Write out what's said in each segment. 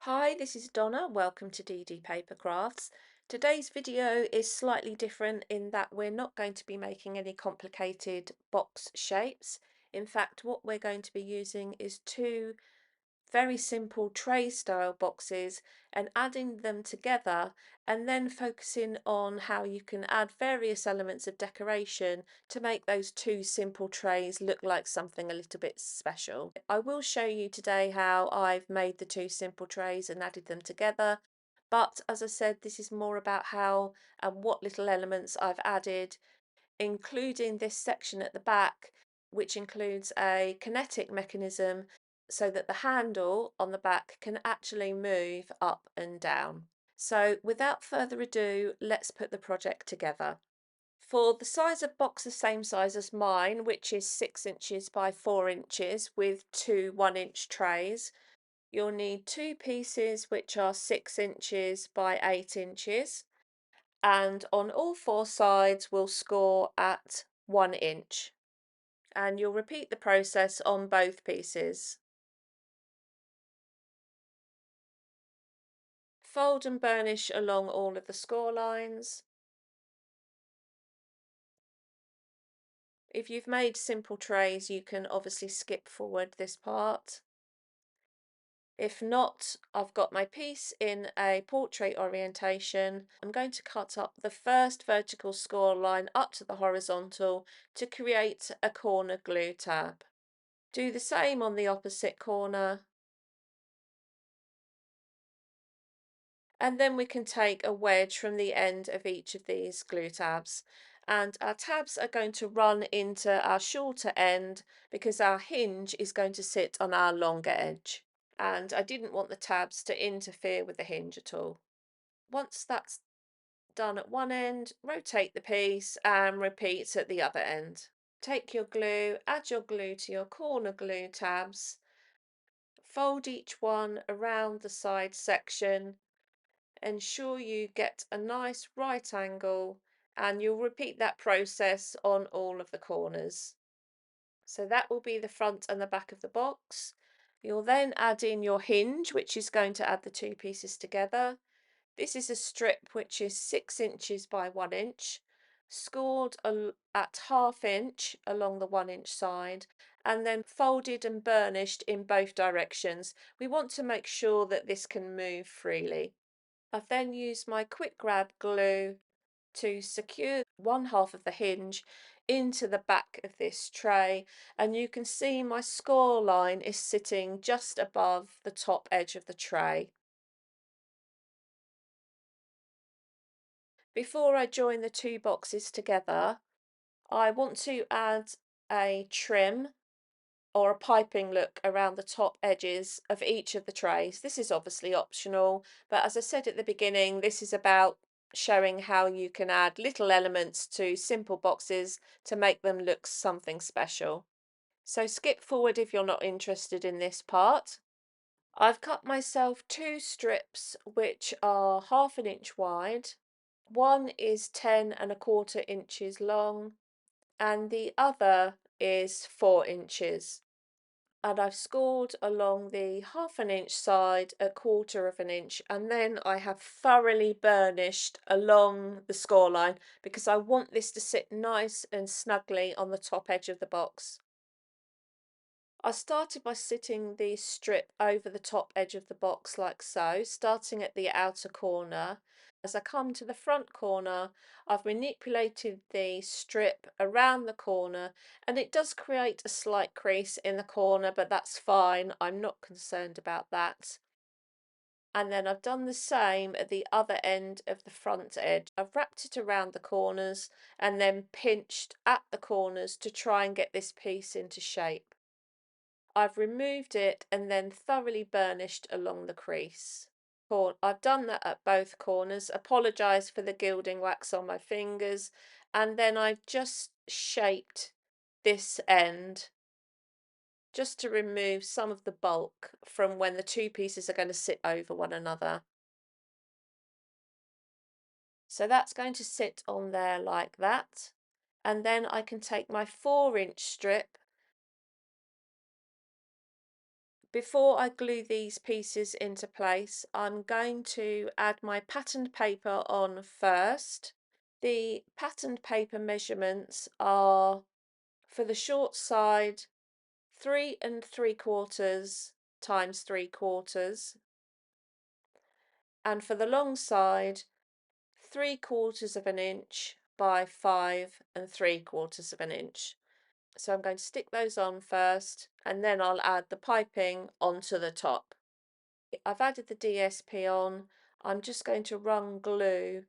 Hi, this is Donna. Welcome to DD Paper Crafts. Today's video is slightly different in that we're not going to be making any complicated box shapes. In fact, what we're going to be using is two very simple tray style boxes and adding them together and then focusing on how you can add various elements of decoration to make those two simple trays look like something a little bit special. I will show you today how I've made the two simple trays and added them together, but as I said, this is more about how and what little elements I've added, including this section at the back, which includes a kinetic mechanism so that the handle on the back can actually move up and down. So without further ado, let's put the project together. For the size of box the same size as mine, which is 6 inches by 4 inches with two 1-inch trays, you'll need two pieces which are 6 inches by 8 inches, and on all four sides we'll score at 1 inch, and you'll repeat the process on both pieces. Fold and burnish along all of the score lines. If you've made simple trays, you can obviously skip forward this part. If not, I've got my piece in a portrait orientation. I'm going to cut up the first vertical score line up to the horizontal to create a corner glue tab. Do the same on the opposite corner. And then we can take a wedge from the end of each of these glue tabs. And our tabs are going to run into our shorter end because our hinge is going to sit on our longer edge. And I didn't want the tabs to interfere with the hinge at all. Once that's done at one end, rotate the piece and repeat at the other end. Take your glue, add your glue to your corner glue tabs, fold each one around the side section. Ensure you get a nice right angle, and you'll repeat that process on all of the corners. So that will be the front and the back of the box. You'll then add in your hinge, which is going to add the two pieces together. This is a strip which is 6 inches by 1 inch, scored at ½ inch along the 1 inch side, and then folded and burnished in both directions. We want to make sure that this can move freely. I've then used my quick grab glue to secure one half of the hinge into the back of this tray, and you can see my score line is sitting just above the top edge of the tray. Before I join the two boxes together, I want to add a trim or a piping look around the top edges of each of the trays. This is obviously optional, but as I said at the beginning, this is about showing how you can add little elements to simple boxes to make them look something special. So skip forward if you're not interested in this part. I've cut myself two strips which are ½ inch wide. One is 10¼ inches long and the other is 4 inches. And I've scored along the ½ inch side a ½ inch, and then I have thoroughly burnished along the score line because I want this to sit nice and snugly on the top edge of the box. I started by sitting the strip over the top edge of the box like so, starting at the outer corner. As I come to the front corner, I've manipulated the strip around the corner, and it does create a slight crease in the corner, but that's fine. I'm not concerned about that. And then I've done the same at the other end of the front edge. I've wrapped it around the corners and then pinched at the corners to try and get this piece into shape. I've removed it and then thoroughly burnished along the crease. I've done that at both corners. Apologise for the gilding wax on my fingers, and then I've just shaped this end just to remove some of the bulk from when the two pieces are going to sit over one another. So that's going to sit on there like that, and then I can take my 4-inch strip, Before I glue these pieces into place, I'm going to add my patterned paper on first. The patterned paper measurements are, for the short side, 3 3/4 times 3/4, and for the long side, 3/4 of an inch by 5 3/4 of an inch. So I'm going to stick those on first, and then I'll add the piping onto the top. I've added the DSP on. I'm just going to run glue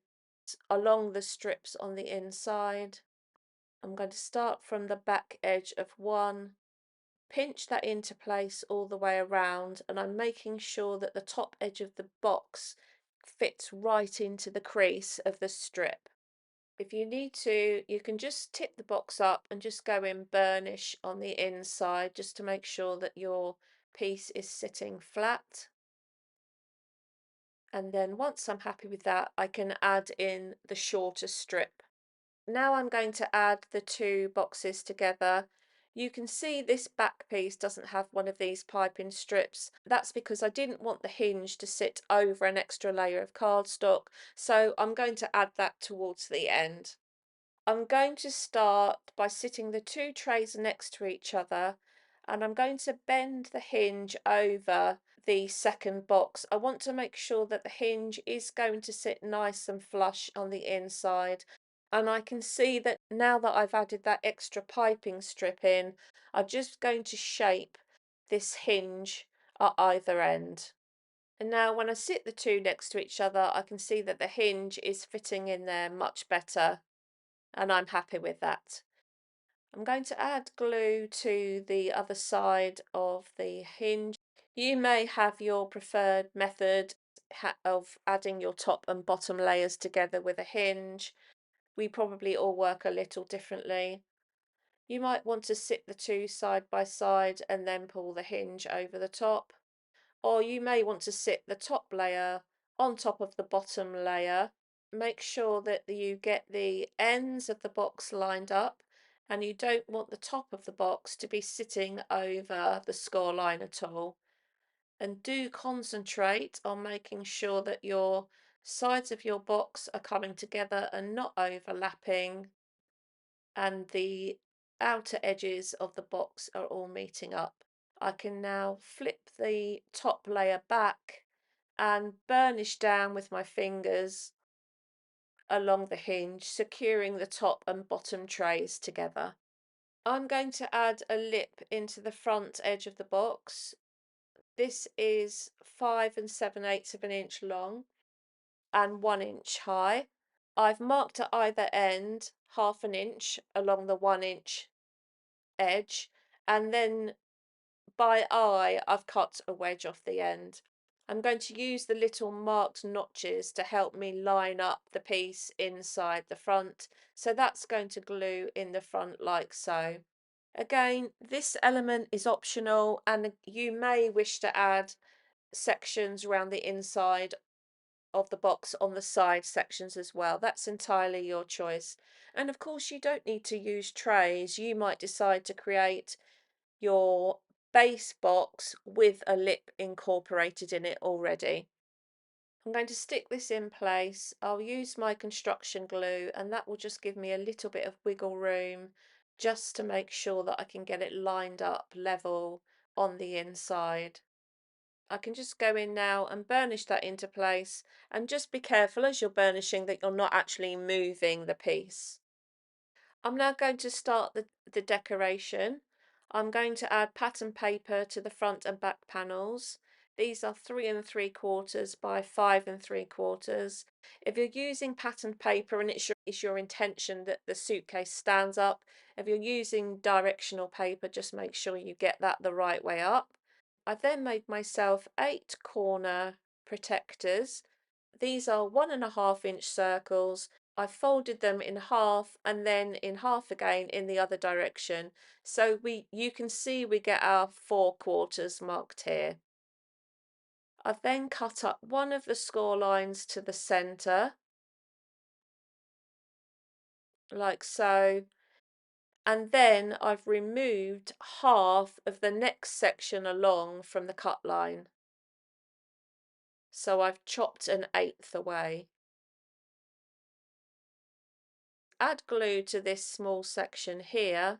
along the strips on the inside. I'm going to start from the back edge of one, pinch that into place all the way around, and I'm making sure that the top edge of the box fits right into the crease of the strip. If you need to, you can just tip the box up and just go in burnish on the inside just to make sure that your piece is sitting flat. And then once I'm happy with that, I can add in the shorter strip. Now I'm going to add the two boxes together. You can see this back piece doesn't have one of these piping strips. That's because I didn't want the hinge to sit over an extra layer of cardstock, so I'm going to add that towards the end. I'm going to start by sitting the two trays next to each other, and I'm going to bend the hinge over the second box. I want to make sure that the hinge is going to sit nice and flush on the inside. And I can see that now that I've added that extra piping strip in, I'm just going to shape this hinge at either end. And now when I sit the two next to each other, I can see that the hinge is fitting in there much better, and I'm happy with that. I'm going to add glue to the other side of the hinge. You may have your preferred method of adding your top and bottom layers together with a hinge. We probably all work a little differently. You might want to sit the two side by side and then pull the hinge over the top. Or you may want to sit the top layer on top of the bottom layer. Make sure that you get the ends of the box lined up, and you don't want the top of the box to be sitting over the score line at all. And do concentrate on making sure that your sides of your box are coming together and not overlapping, and the outer edges of the box are all meeting up. I can now flip the top layer back and burnish down with my fingers along the hinge, securing the top and bottom trays together. I'm going to add a lip into the front edge of the box. This is 5 7/8 of an inch long and 1 inch high. I've marked at either end 1/2 inch along the 1 inch edge, and then by eye, I've cut a wedge off the end. I'm going to use the little marked notches to help me line up the piece inside the front. So that's going to glue in the front like so. Again, this element is optional, and you may wish to add sections around the inside of the box on the side sections as well. That's entirely your choice. And of course, you don't need to use trays. You might decide to create your base box with a lip incorporated in it already. I'm going to stick this in place. I'll use my construction glue, and that will just give me a little bit of wiggle room just to make sure that I can get it lined up level on the inside. I can just go in now and burnish that into place, and just be careful as you're burnishing that you're not actually moving the piece. I'm now going to start the decoration. I'm going to add pattern paper to the front and back panels. These are 3 3/4 by 5 3/4. If you're using pattern paper and it's your intention that the suitcase stands up, if you're using directional paper, just make sure you get that the right way up. I then made myself 8 corner protectors. These are 1 1/2 inch circles. I folded them in half and then in half again in the other direction. So you can see we get our 4/4 marked here. I've then cut up one of the score lines to the centre, like so, And then I've removed half of the next section along from the cut line. So I've chopped an eighth away. Add glue to this small section here,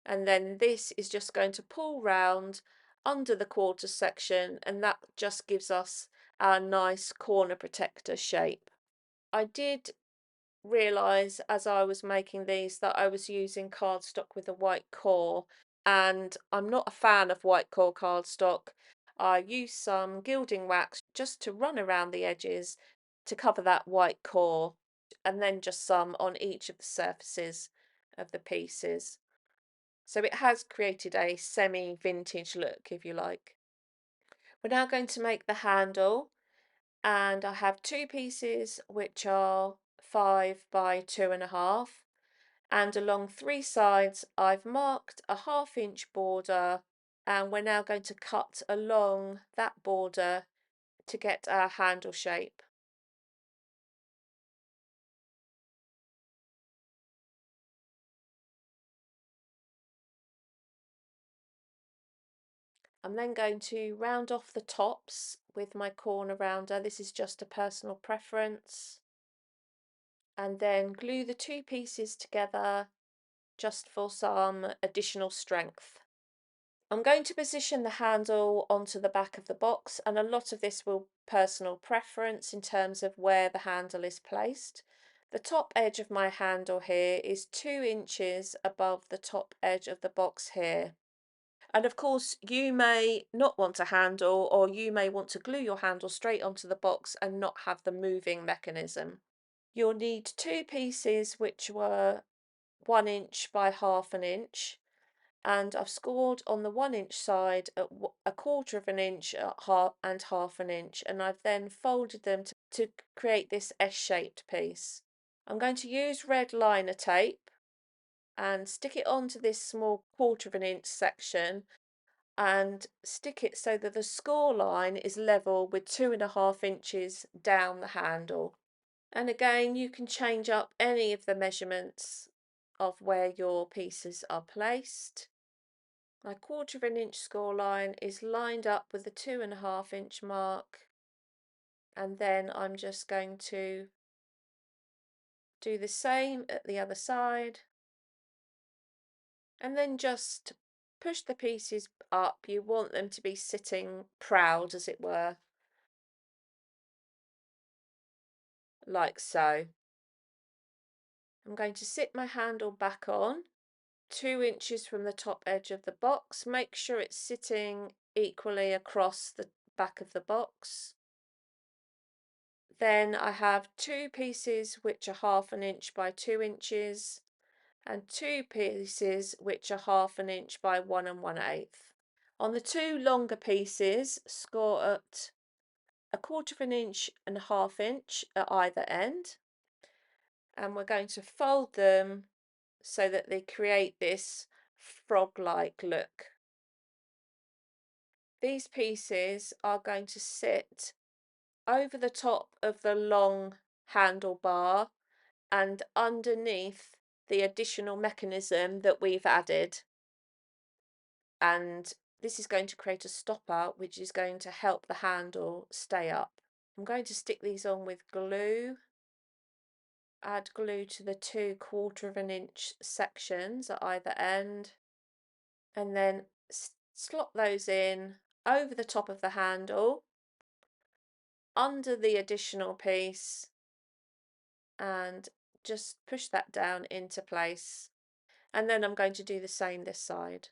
and then this is just going to pull round under the quarter section, and that just gives us our nice corner protector shape. I did realise as I was making these that I was using cardstock with a white core, and I'm not a fan of white core cardstock. I used some gilding wax just to run around the edges to cover that white core, and then just some on each of the surfaces of the pieces. So it has created a semi-vintage look, if you like. We're now going to make the handle, and I have two pieces which are 5 by 2.5, and along three sides I've marked a 1/2 inch border, and we're now going to cut along that border to get our handle shape. I'm then going to round off the tops with my corner rounder. This is just a personal preference. And then glue the two pieces together just for some additional strength. I'm going to position the handle onto the back of the box, and a lot of this will personal preference in terms of where the handle is placed. The top edge of my handle here is 2 inches above the top edge of the box here. And of course, you may not want a handle, or you may want to glue your handle straight onto the box and not have the moving mechanism. You'll need two pieces which were 1 inch by 1/2 inch, and I've scored on the 1 inch side at 1/4 inch and 1/2 inch, and I've then folded them to create this S-shaped piece. I'm going to use red liner tape and stick it onto this small 1/4 inch section, and stick it so that the score line is level with 2.5 inches down the handle. And again, you can change up any of the measurements of where your pieces are placed. My 1/4 inch score line is lined up with the 2.5 inch mark, and then I'm just going to do the same at the other side, and then just push the pieces up. You want them to be sitting proud, as it were, like so. I'm going to sit my handle back on 2 inches from the top edge of the box. Make sure it's sitting equally across the back of the box. Then I have two pieces which are 1/2 inch by 2 inches, and two pieces which are 1/2 inch by 1 1/8. On the two longer pieces, score at 1/4 inch and 1/2 inch at either end, and we're going to fold them so that they create this frog-like look. These pieces are going to sit over the top of the long handlebar and underneath the additional mechanism that we've added. And this is going to create a stopper which is going to help the handle stay up. I'm going to stick these on with glue. Add glue to the two 1/4 inch sections at either end, and then slot those in over the top of the handle, under the additional piece, and just push that down into place. And then I'm going to do the same this side.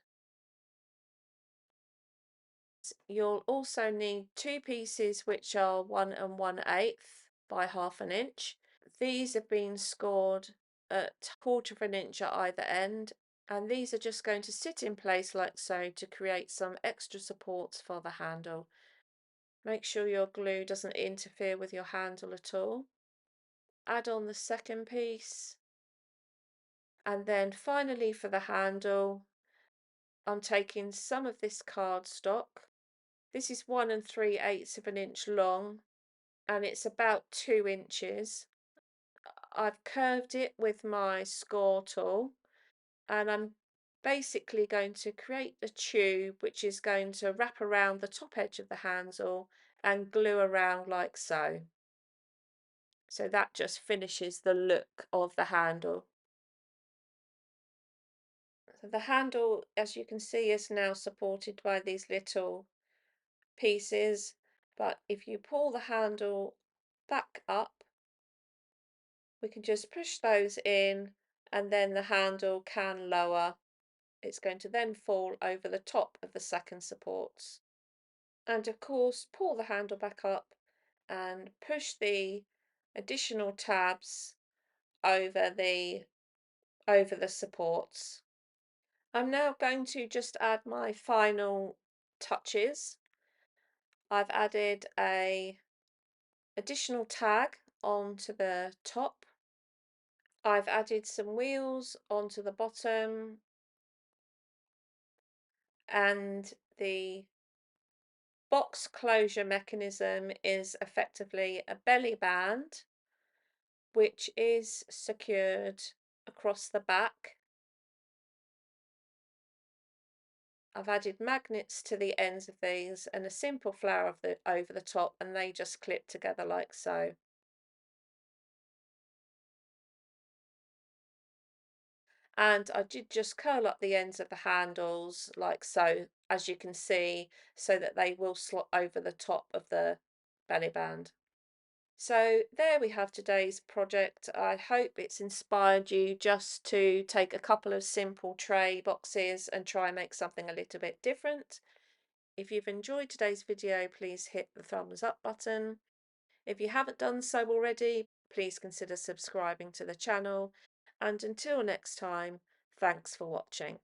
You'll also need two pieces which are 1 1/8 by 1/2 inch. These have been scored at 1/4 inch at either end, and these are just going to sit in place like so to create some extra supports for the handle. Make sure your glue doesn't interfere with your handle at all. Add on the second piece, and then finally for the handle, I'm taking some of this cardstock. This is 1 3/8 inch long, and it's about 2 inches. I've curved it with my score tool, And I'm basically going to create a tube which is going to wrap around the top edge of the handle and glue around like so. So that just finishes the look of the handle. So the handle, as you can see, is now supported by these little pieces, but if you pull the handle back up, we can just push those in and then the handle can lower. It's going to then fall over the top of the second supports. And of course, pull the handle back up and push the additional tabs over the supports. I'm now going to just add my final touches. I've added a additional tag onto the top. I've added some wheels onto the bottom, and the box closure mechanism is effectively a belly band which is secured across the back. I've added magnets to the ends of these and a simple flower over the top, and they just clip together like so. And I did just curl up the ends of the handles like so, as you can see, so that they will slot over the top of the belly band. So there we have today's project. I hope it's inspired you just to take a couple of simple tray boxes and try and make something a little bit different. If you've enjoyed today's video, please hit the thumbs up button. If you haven't done so already, please consider subscribing to the channel. And until next time, thanks for watching.